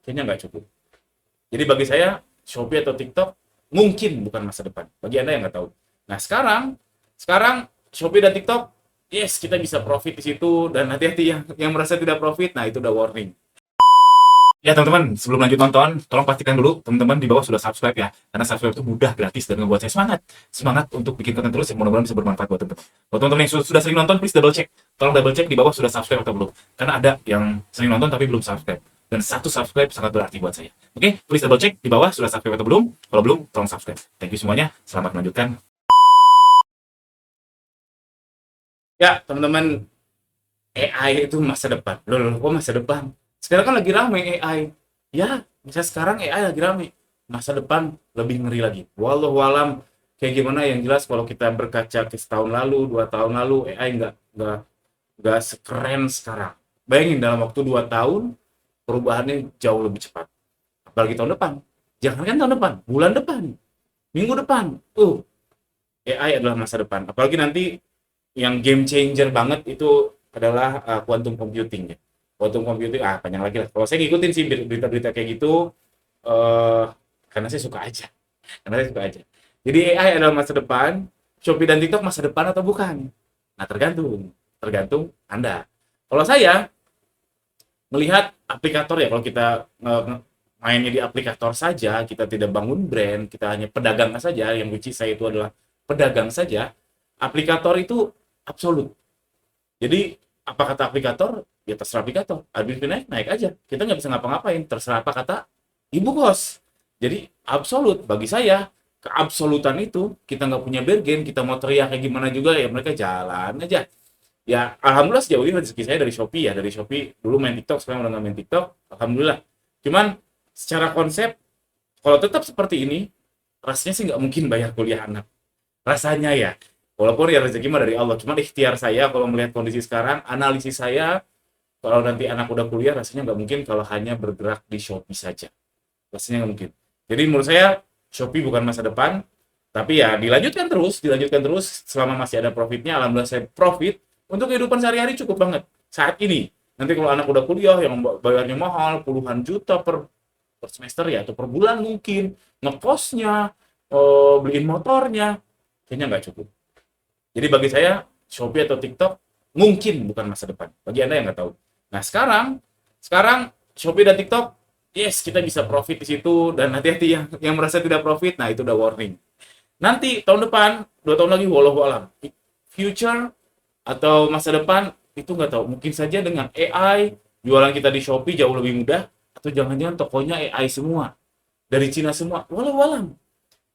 kayaknya nggak cukup. Jadi bagi saya, Shopee atau TikTok mungkin bukan masa depan. Bagi Anda yang nggak tahu. Nah, sekarang Shopee dan TikTok, yes, kita bisa profit di situ, dan hati-hati yang merasa tidak profit, nah itu udah warning. Ya teman-teman, sebelum lanjut nonton, tolong pastikan dulu teman-teman di bawah sudah subscribe ya. Karena subscribe itu mudah, gratis, dan ngebuat saya semangat untuk bikin konten terus yang mudah-mudahan bisa bermanfaat buat teman-teman. Buat teman-teman yang sudah sering nonton, please double check. Tolong double check di bawah sudah subscribe atau belum. Karena ada yang sering nonton tapi belum subscribe. Dan satu subscribe sangat berarti buat saya. Oke, please double check di bawah sudah subscribe atau belum. Kalau belum, tolong subscribe. Thank you semuanya. Selamat melanjutkan. Ya, teman-teman, AI itu masa depan. Loh, kok masa depan? Sekarang kan lagi rame AI. Ya, bisa sekarang AI lagi rame. Masa depan lebih ngeri lagi. Wallahu alam kayak gimana, yang jelas kalau kita berkaca ke setahun lalu, 2 tahun lalu, AI nggak sekeren sekarang. Bayangin dalam waktu 2 tahun perubahannya jauh lebih cepat. Apalagi tahun depan. Jangan kan tahun depan, bulan depan, minggu depan. AI adalah masa depan. Apalagi nanti yang game changer banget itu adalah quantum computing ya. Quantum computing, panjang lagi lah. Kalau saya ngikutin sih berita-berita kayak gitu, eh karena saya suka aja. Karena saya suka aja. Jadi AI adalah masa depan, Shopee dan TikTok masa depan atau bukan? Nah, tergantung Anda. Kalau saya melihat aplikator ya, kalau kita mainnya di aplikator saja, kita tidak bangun brand, kita hanya pedagang saja, yang which is saya itu adalah pedagang saja, aplikator itu absolut. Jadi apa kata aplikator? Ya terserah aplikator. Harga naik, naik aja. Kita nggak bisa ngapa-ngapain. Terserah apa kata ibu bos. Jadi absolut. Bagi saya, keabsolutan itu, kita nggak punya bergen, kita mau teriak kayak gimana juga, ya mereka jalan aja. Ya, alhamdulillah sejauh ini rezeki saya dari Shopee ya. Dari Shopee, dulu main TikTok, sekarang udah nggak main TikTok. Alhamdulillah. Cuman, secara konsep, kalau tetap seperti ini, rasanya sih nggak mungkin bayar kuliah anak. Rasanya ya. Walaupun ya rezeki mah dari Allah. Cuman ikhtiar saya kalau melihat kondisi sekarang, analisis saya, kalau nanti anak udah kuliah, rasanya nggak mungkin kalau hanya bergerak di Shopee saja. Rasanya nggak mungkin. Jadi menurut saya, Shopee bukan masa depan, tapi ya dilanjutkan terus selama masih ada profitnya. Alhamdulillah saya profit untuk kehidupan sehari-hari cukup banget saat ini. Nanti kalau anak udah kuliah yang bayarnya mahal puluhan juta per semester ya, atau per bulan mungkin, ngekosnya, beliin motornya, kayaknya nggak cukup. Jadi bagi saya, Shopee atau TikTok mungkin bukan masa depan. Bagi Anda yang nggak tahu. Nah, sekarang Shopee dan TikTok, yes, kita bisa profit di situ, dan hati-hati yang merasa tidak profit, nah itu udah warning. Nanti tahun depan, 2 tahun lagi, wallahu alam. Future atau masa depan itu nggak tahu. Mungkin saja dengan AI, jualan kita di Shopee jauh lebih mudah, atau jangan-jangan tokonya AI semua, dari Cina semua. Wallahu alam.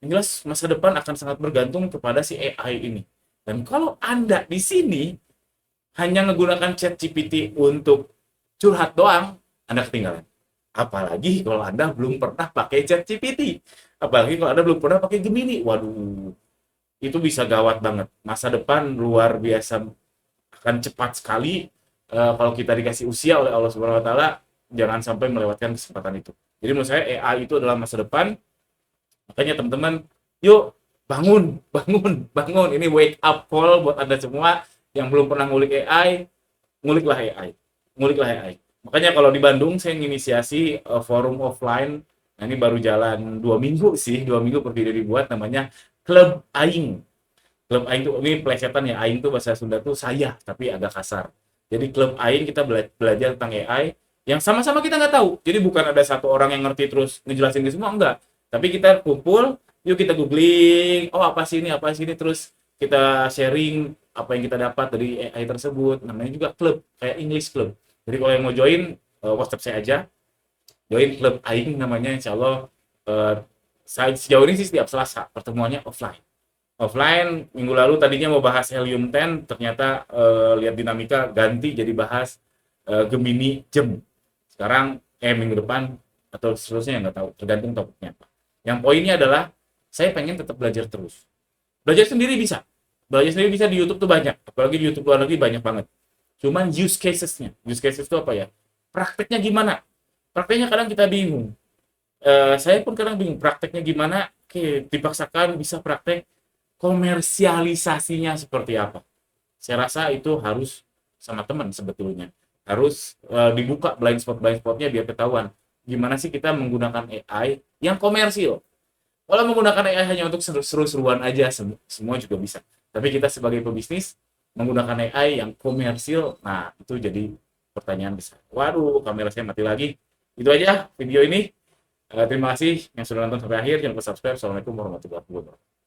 Yang jelas masa depan akan sangat bergantung kepada si AI ini. Dan kalau Anda di sini hanya menggunakan ChatGPT untuk curhat doang, Anda ketinggalan. Apalagi kalau Anda belum pernah pakai ChatGPT. Apalagi kalau Anda belum pernah pakai Gemini. Waduh, itu bisa gawat banget. Masa depan luar biasa akan cepat sekali. Kalau kita dikasih usia oleh Allah Subhanahu wa taala, jangan sampai melewatkan kesempatan itu. Jadi menurut saya AI itu adalah masa depan. Makanya teman-teman, yuk bangun. Ini wake up call buat Anda semua yang belum pernah ngulik AI, nguliklah AI. Nguliklah AI. Makanya kalau di Bandung saya menginisiasi forum offline. Nah, ini baru jalan 2 minggu sih, 2 minggu per video dibuat, namanya Klub Aing. Klub Aing itu ini plesetan ya, Aing tuh bahasa Sunda tuh saya, tapi agak kasar. Jadi Klub Aing kita belajar tentang AI yang sama-sama kita nggak tahu. Jadi bukan ada satu orang yang ngerti terus ngejelasin ke semua, enggak. Tapi kita kumpul, yuk kita googling, oh apa sih ini, terus kita sharing apa yang kita dapat dari AI tersebut. Namanya juga klub, kayak English Club. Jadi kalau yang mau join, WhatsApp saya aja, join Klub Aing namanya, insya Allah. Sejauh ini sih setiap Selasa, pertemuannya offline. Minggu lalu tadinya mau bahas Helium 10, ternyata lihat dinamika ganti jadi bahas Gemini Gem. Sekarang minggu depan atau seterusnya nggak tahu, tergantung topiknya apa. Yang poinnya adalah saya pengen tetap belajar terus. Belajar sendiri bisa. Belajar sendiri bisa di YouTube tuh banyak. Apalagi di YouTube luar negeri banyak banget. Cuman use cases-nya. Use cases itu apa ya? Prakteknya gimana? Prakteknya kadang kita bingung. Saya pun kadang bingung prakteknya gimana. Oke, dipaksakan bisa praktek, komersialisasinya seperti apa. Saya rasa itu harus sama teman sebetulnya. Harus dibuka blind spotnya biar ketahuan. gimana sih kita menggunakan AI yang komersil. Kalau menggunakan AI hanya untuk seru-seruan aja, semua juga bisa. Tapi kita sebagai pebisnis menggunakan AI yang komersil, nah itu jadi pertanyaan besar. Waduh, kamera saya mati lagi. Itu aja video ini. Terima kasih yang sudah nonton sampai akhir. Jangan lupa subscribe. Assalamualaikum warahmatullahi wabarakatuh.